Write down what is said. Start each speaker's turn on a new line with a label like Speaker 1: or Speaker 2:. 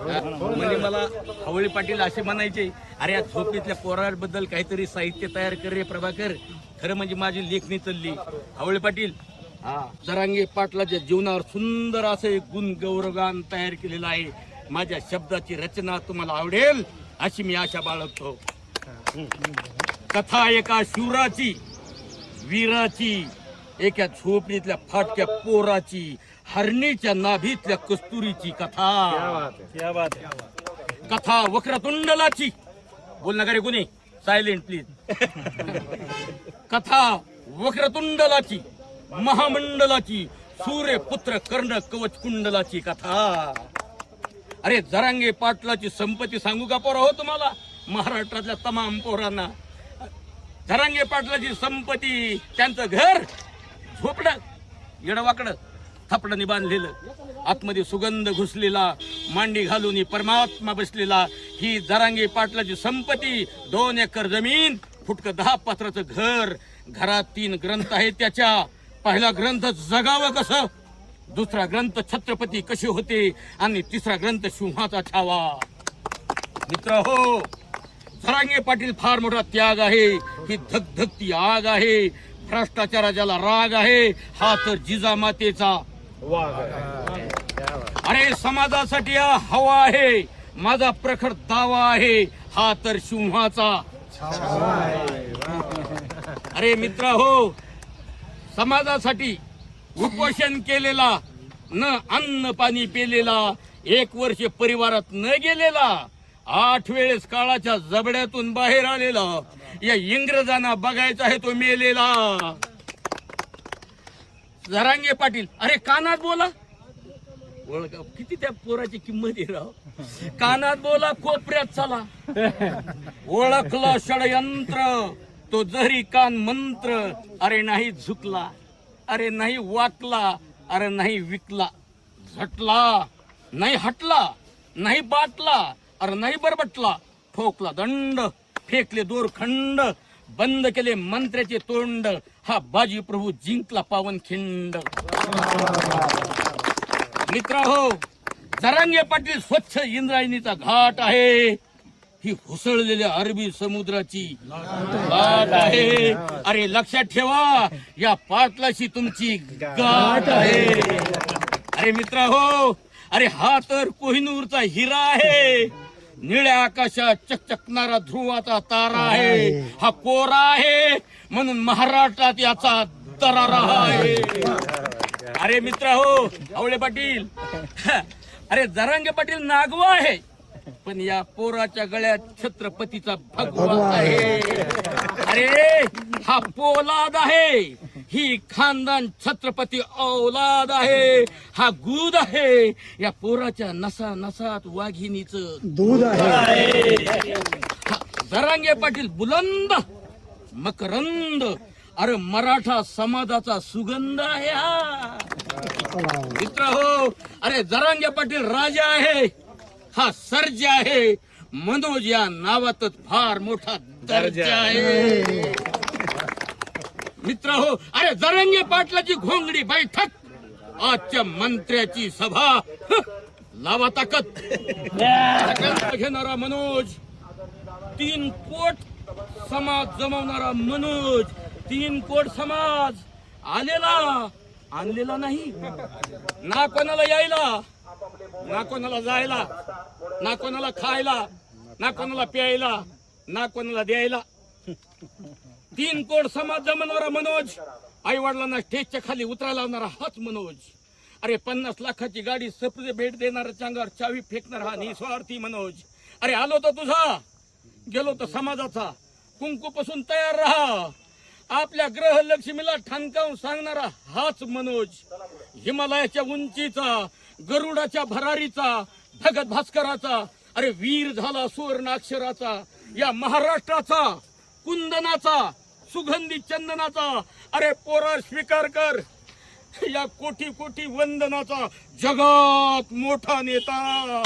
Speaker 1: म्हणजे मला हवळी पाटील असे म्हणायचे, अरे या झोपेतल्या पोराबद्दल काहीतरी साहित्य तयार कर रे प्रभाकर. खरं म्हणजे माझी लेखणी चालली. हवळी पाटील जरांगे पाटलाच्या जीवनावर सुंदर असं एक गुण गौरवगान तयार केलेलं आहे. माझ्या शब्दाची रचना तुम्हाला आवडेल अशी मी आशा बाळगतो. कथा एका शूराची, वीराची, एका झोपडीतल्या फाटक्या पोराची, हरणीच्या नाभीतल्या कस्तुरीची कथा. कथा वक्रतुंडलाची. बोल नका रे कोणी, सायलेंट प्लीज. कथा वक्रतुंडलाची, महामंडलाची, सूर्यपुत्र कर्ण कवच कुंडलाची कथा. अरे जरांगे पाटलाची संपत्ती सांगू का पोरा हो तुम्हाला, महाराष्ट्रातल्या तमाम पोरांना. जरांगे पाटलाची संपत्ती, त्यांचं घर झोपडं येडवाकडं थपडाने बांधलेलं, आतमध्ये सुगंध घुसलेला, मांडी घालून परमात्मा बसलेला. ही जरांगे पाटलाची संपत्ती. 2 एकर जमीन, फुटकं 10 पात्राचं घर. घरात 3 ग्रंथ आहेत त्याच्या. पहिला ग्रंथ जगावं कसं, दुसरा ग्रंथ छत्रपती कसे होते, आणि तिसरा ग्रंथ सिंहाचा छावा. मित्र हो, जरांगे पाटील फार मोठा त्याग आहे. ही धगधगती आग आहे. भ्रष्टाचाराला राग आहे, हा तर जिजामातेचा वाघ. अरे समाजासाठी हवा आहे, माझा प्रखर दावा आहे, हा तर सिंहाचा. अरे मित्र हो, समाजासाठी उपोषण केलेला, न अन्न पाणी पेलेला, 1 वर्ष परिवारात न गेलेला, 8 वेळेस काळाच्या जबड्यातून बाहेर आलेला, या इंग्रजांना बघायचा आहे तो मेलेला. जरांगे पाटील, अरे कानात बोला. ओळखा किती त्या पोराची किंमत आहे राव. कानात बोला, कोपऱ्यात चला. ओळखलं षडयंत्र, तो जरी कान मंत्र. अरे नाही झुकला, अरे नाही वाकला, अरे नाही विकला. झटला नाही, हटला नाही, बाटला अरे नाही, बरबटला. ठोकला दंड, फेकले दोरखंड, बंद केले मंत्र्याचे तोंड. हा बाजी प्रभू जिंकला पावनखिंड. मित्र हो, जरांगे पाटील स्वच्छ इंद्रायणीचा घाट आहे. ही हुसळलेल्या अरबी समुद्राची लाट आहे. अरे लक्षात ठेवा, या पाटलाशी तुमची गाठ आहे. अरे मित्र हो, अरे हा तर कोहिनूरचा हिरा आहे. निळ्या आकाशात चकचकणारा ध्रुवाचा तारा आहे. हा कोरा आहे, म्हणून महाराष्ट्रात याचा दरारा आहे. अरे मित्र हो, आवळे पाटील, अरे जरांगे पाटील नागवा आहे, पण या पोराच्या गळ्यात छत्रपतीचा भगवा आहे. अरे हा पोलाद आहे, ही खानदान छत्रपती औलाद आहे. हा गुद आहे, या पोराच्या नसा नसात वाघिणीचं दूध आहे. जरांगे पाटील बुलंद मकरंद, अरे मराठा समाजाचा सुगंध आहे हा. मित्र हो, अरे जरांगे पाटील राजा आहे, हा सर्जा आहे. मनोज या नावातच फार मोठा दर्जा आहे. मित्र हो, अरे जरांगे पाटलाची घोंगडी बैठक, आजच्या मंत्र्याची सभा. लावा ताकद. घेणारा मनोज, 3 कोट समाज जमवणारा मनोज. 3 कोट समाज आलेला, आणलेला नाही. ना कोणाला यायला, ना कोणाला जायला, ना कोणाला खायला, ना कोणाला प्यायला, ना कोणाला द्यायला. 3 कोट समाज जमवणारा मनोज. आई वडिलांना स्टेजच्या खाली उतरायला लावणारा हाच मनोज. अरे 50 लाखाची गाडी सप्रे भेट देणारा, चांगावर चावी फेकणारा हा निस्वार्थी मनोज. अरे आलो तर तुझा, गेलो तर समाजाचा. कुंकू पासून तयार राहा, आपल्या ग्रह लक्ष्मीला ठणकावून सांगणारा हाच मनोज. हिमालयाच्या उंचीचा, गरुडाच्या भरारीचा, भगत भास्कराचा, अरे वीर झाला सुवर्णाक्षराचा. या महाराष्ट्राचा, कुंदनाचा, सुगंधी चंदनाचा. अरे पोरा स्वीकार कर या कोटी कोटी वंदनाचा, जगात मोठा नेता.